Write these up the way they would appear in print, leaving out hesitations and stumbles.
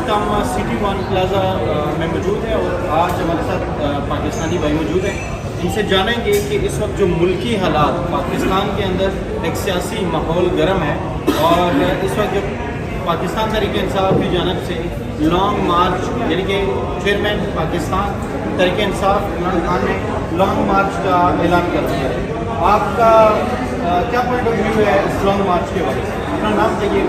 वक्त हम city one plaza में मौजूद हैं और आज हमारे साथ पाकिस्तानी भाई मौजूद हैं। इनसे जानेंगे कि इस वक्त जो मुल्की हालात पाकिस्तान के अंदर एक सियासी माहौल गर्म है और इस वक्त जो पाकिस्तान तहरीक इंसाफ की जानब से लॉन्ग मार्च यानी कि चेयरमैन पाकिस्तान तहरीक इंसाफ इमरान खान ने लॉन्ग मार्च का ऐलान कर दिया है। आपका क्या पॉइंट ऑफ व्यू है इस लॉन्ग मार्च के बारे में? अपना नाम चाहिए।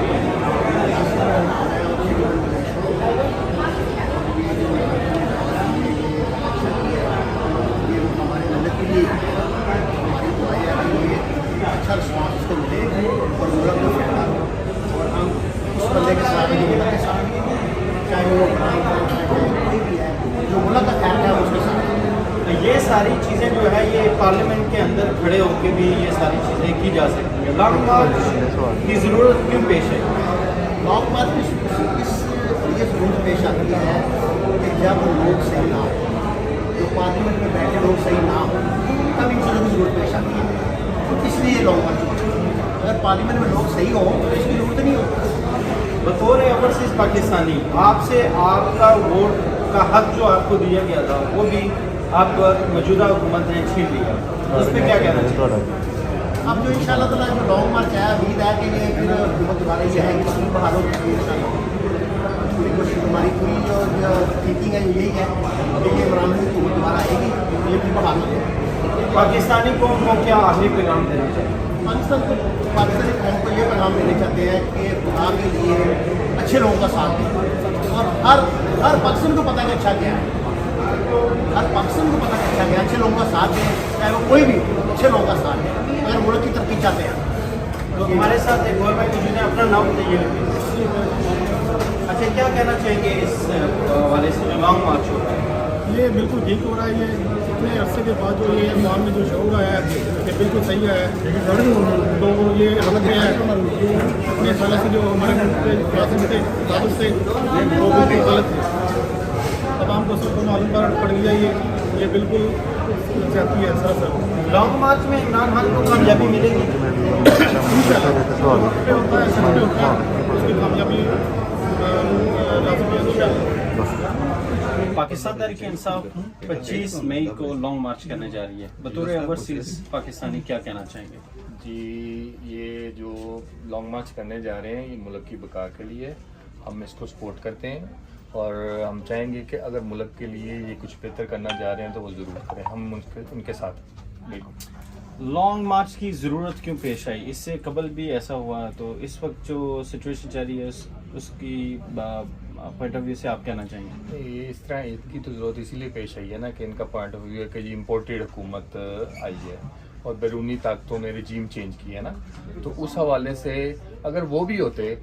अच्छा रिस्पॉन्स उसको मिले और मुल्क को फैला और हम उस बंदे के साथ जो मुल्क के साथ चाहे वो कोई भी है जो मुल्क का खैर है उसके साथ। ये सारी चीज़ें जो है ये पार्लियामेंट के अंदर खड़े होकर भी ये सारी चीज़ें की जा सकती हैं। लॉन्ग मार्च की ज़रूरत क्यों पेश है? लॉन्ग मार्च ये ज़रूरत पेश आती है कि जब लोग सही ना हो, जो पार्लियामेंट में बैठे लोग सही ना हो, तब इन चीज़ों की ज़रूरत पेश आती है। तो इसलिए लॉन्ग मार्च होती है। अगर पार्लियामेंट में लोग सही हों तो इसकी ज़रूरत नहीं होती। बतौर ओवरसीज़ पाकिस्तानी आपसे आपका वोट का हक जो आपको दिया गया था वो भी आपको मौजूदा हुकूमत ने छीन लिया, उस पर क्या कहना चाहिए? अब जो इंशाल्लाह ताला जो लॉन्ग मार्च है, उम्मीद है कि ये फिर हुकूमत दोबारा ये है कि स्कूल बहाल होगी इंशाल्लाह। पूरी कोशिश हमारी पूरी जो थिंकिंग है यही है कि ये इमरान की हुकूमत दोबारा आएगी, ये भी बहाल हो जाएगी। पाकिस्तानी कौम को क्या आखिरी पैगाम देना चाहिए? पाकिस्तानी कौम को ये पैगाम देना चाहते हैं कि खुदा के लिए अच्छे लोगों का साथ दें और हर पाकिस्तान को पता है कि अच्छा क्या है, हर पाकिस्तान को पता है अच्छा क्या, अच्छे लोगों का साथ दें, चाहे वो कोई भी अच्छे लोगों का साथ दें अगर मुल्क की तरक्की चाहते हैं। तो हमारे साथ एक और भाई मौजूद है, अपना नाम बताइए। अच्छा, क्या कहना चाहेंगे इस हवाले से जो लॉन्ग मार्च हो रहा है? ये बिल्कुल ठीक हो रहा है। ये इतने अरसे के बाद जो ये अवाम में जो शौर आया है ये बिल्कुल सही है। तो ये हालत में है अपने साल से जो हमारे मुल्क के ताबत से वो बिल्कुल गलत है। तमाम को सबको मालूम पड़ गया ये बिल्कुल जाती है सर। लॉन्ग मार्च में इमरान खान को कामयाबी मिलेगी इंशाल्लाह होता है, सब पे होता है, उसकी कामयाबी पाकिस्तान तहरीक इंसाफ 25 मई को लॉन्ग मार्च करने जा रही है। बतौर ओवरसीज़ पाकिस्तानी क्या कहना चाहेंगे? जी, ये जो लॉन्ग मार्च करने जा रहे हैं ये मुल्क की बका के लिए, हम इसको सपोर्ट करते हैं और हम चाहेंगे कि अगर मुल्क के लिए ये कुछ बेहतर करना जा रहे हैं तो वो ज़रूर करें, हम उनके साथ बिल्कुल। लॉन्ग मार्च की ज़रूरत क्यों पेश आई? इससे कबल भी ऐसा हुआ, तो इस वक्त जो सिचुएशन चल रही है उसकी पॉइंट ऑफ व्यू से आप कहना चाहेंगे? ये इस तरह इसकी तो ज़रूरत इसीलिए पेश आई है ना कि इनका पॉइंट ऑफ व्यू है कि ये इम्पोर्टेड हुकूमत आई है और बैरूनी ताकतों ने रजीम चेंज किया है ना, तो उस हवाले से अगर वो भी होते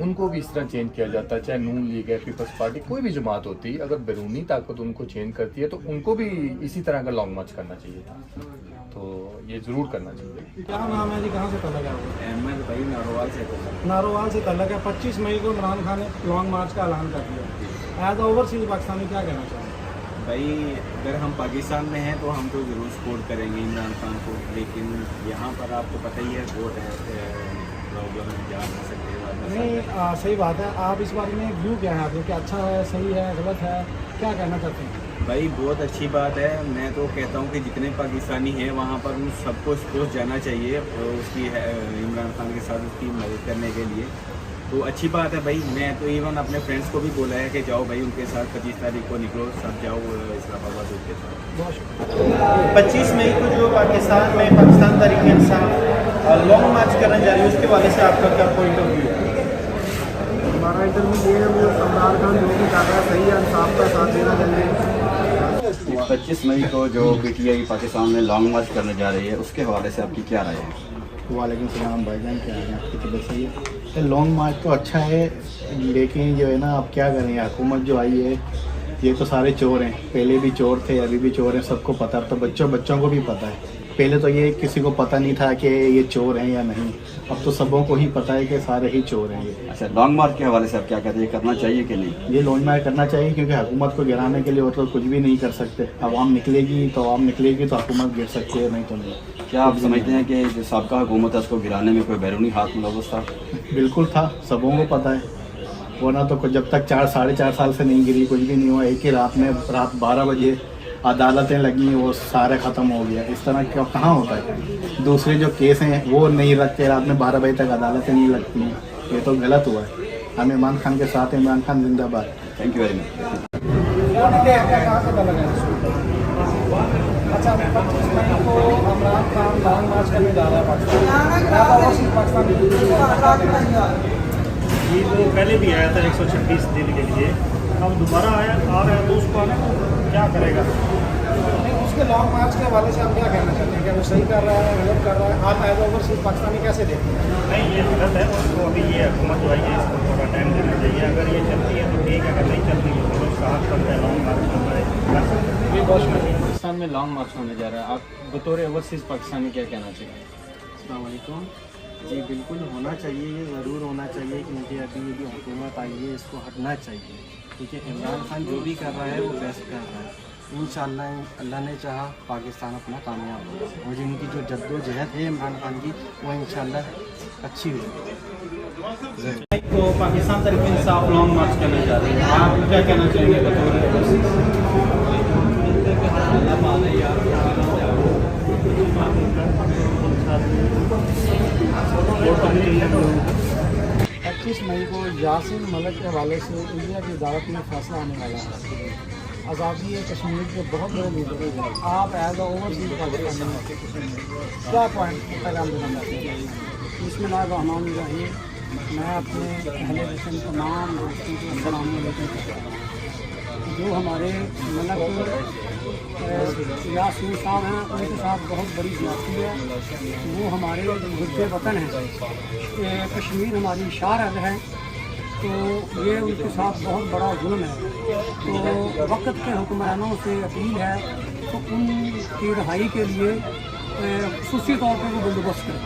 उनको भी इस तरह चेंज किया जाता, चाहे नून लीग है, पीपल्स पार्टी, कोई भी जमात होती, अगर बैरूनी ताकत उनको चेंज करती है तो उनको भी इसी तरह का लॉन्ग मार्च करना चाहिए था, तो ये ज़रूर करना चाहिए। क्या नाम है जी, कहाँ से तल्लक है? अहमद भाई नारोवाल से। नारोवाल से तल्लक है। 25 मई को इमरान खान ने लॉन्ग मार्च का ऐलान कर दिया। एज ओवरसीज पाकिस्तानी क्या कहना चाहेंगे? भाई अगर हम पाकिस्तान में हैं तो हम तो ज़रूर सपोर्ट करेंगे इमरान खान को, लेकिन यहाँ पर आपको पता ही है वोट है, लोग जा नहीं सकते। नहीं, सही बात है। आप इस बारे में व्यू क्या है आपके, क्या अच्छा है, सही है, गलत है, क्या कहना चाहते हैं? भाई बहुत अच्छी बात है। मैं तो कहता हूँ कि जितने पाकिस्तानी हैं वहाँ पर उन सबको स्पोर्ट जाना चाहिए और उसकी इमरान खान के साथ उसकी मदद करने के लिए, तो अच्छी बात है भाई। मैं तो इवन अपने फ्रेंड्स को भी बोला है कि जाओ भाई उनके साथ 25 तारीख को निकलो, सब जाओ इस्लामाबाद उनके साथ। 25 मई को जो पाकिस्तान तहरीक इंसाफ लॉन्ग मार्च करने जा रही है उसके हवाले से आपका क्या पॉइंट ऑफ व्यू है? हमारा इंटरव्यू ये है, वो इमरान खान जो भी कर रहा है सही है, इंसाफ का साथ देना चाहिए। 25 मई को जो PTI पाकिस्तान में लॉन्ग मार्च करने जा रही है उसके हवाले से आपकी क्या राय है? वालेकुम सलाम भाईजान, क्या है आपकी तबीयत सही है? लॉन्ग मार्च तो अच्छा है, लेकिन जो है ना अब क्या करें, हुकूमत जो आई है ये तो सारे चोर हैं, पहले भी चोर थे, अभी भी चोर हैं, सबको पता है। तो बच्चों को भी पता है। पहले तो ये किसी को पता नहीं था कि ये चोर हैं या नहीं, अब तो सबों को ही पता है कि सारे ही चोर हैं ये। अच्छा, लॉन्ग मार्च के हवाले से आप क्या कहते हैं, करना चाहिए कि नहीं? ये लॉन्ग मार्च करना चाहिए, क्योंकि हुकूमत को गिराने के लिए वो तो कुछ भी नहीं कर सकते। आवाम निकलेगी तो हुकूमत गिर सकती है, नहीं तो नहीं। क्या आप समझते हैं कि जो साबका हुकूमत है उसको गिराने में कोई बैरूनी हाथ मुलव्वस था? बिल्कुल था, सबों को पता है। वरना तो जब तक 4-4.5 साल से नहीं गिरी, कुछ भी नहीं हुआ। एक ही रात में, रात 12 बजे अदालतें लगी, वो सारे ख़त्म हो गया। इस तरह क्या कहाँ होता है? दूसरे जो केस हैं वो नहीं लगते, रात में 12 बजे तक अदालतें नहीं लगती हैं। ये तो गलत हुआ है। हम इमरान खान के साथ, इमरान खान जिंदाबाद। Thank you very much. अच्छा, 25 मई को इमरान खान लॉन्ग मार्च करने जा रहा है पाकिस्तान। ये वो पहले भी आया था 136 दिन के लिए, अब दोबारा आ रहा है, तो उसको आने को क्या करेगा? नहीं, उसके लॉन्ग मार्च के हवाले से आप क्या कहना चाहते हैं? क्या वो सही कर रहा है, गलत कर रहा है? आप एज ओवरसीज पाकिस्तानी कैसे देखते हैं? नहीं, ये गलत है। उसको अभी ये हुकूमत जो आई है इसको थोड़ा टाइम देना चाहिए। अगर ये चलती है तो ठीक है, अगर नहीं चलती है तो उसका हाथ पड़ता है, लॉन्ग मार्च करना है, कर सकते हैं। ये बहुत पाकिस्तान में लॉन्ग मार्च होने जा रहा है, आप बतौर ओवरसीज़ पाकिस्तानी क्या कहना चाहिए? अस्सलाम वालेकुम। जी बिल्कुल होना चाहिए, ये ज़रूर होना चाहिए, क्योंकि अभी ये जो हुकूमत आई है इसको हटना चाहिए। क्योंकि इमरान खान जो भी कर रहा है वो बेस्ट कर रहा है। इंशाअल्लाह अल्लाह ने चाहा पाकिस्तान अपना कामयाब होगा, और जिनकी जो जद्दोजहद है इमरान खान की वो इंशाअल्लाह अच्छी होगी। तो पाकिस्तान तरीके इंसाफ लॉन्ग मार्च करने जा रहे हैं, आप क्या कहना चाहेंगे बतौर ओवरसीज़? 25 मई को यासीन मलिक के हवाले से इंडिया की अदालत में फैसला आने वाला है। आज़ादी कश्मीर के बहुत बड़े लीडर हैं, आप एज ओवरसीज पाकिस्तानी क्या पॉइंट पैगाम देना चाहते हैं? बिस्मिल्लाहिर्रहमानिर्रहीम। मैं अपने अहले वतन तमाम दोस्तों को अस्सलाम वालेकुम कहता हूँ। जो हमारे मलक यासीन साहब हैं, उनके साथ बहुत बड़ी ज्यादती है। वो हमारे गुर्दे वतन हैं, कश्मीर हमारी शारद है, तो ये उनके साथ बहुत बड़ा जुल्म है। तो वक्त के हुक्मरानों से अपील है तो उनकी रहाई के लिए खुसूसी तौर पर वो बंदोबस्त करें।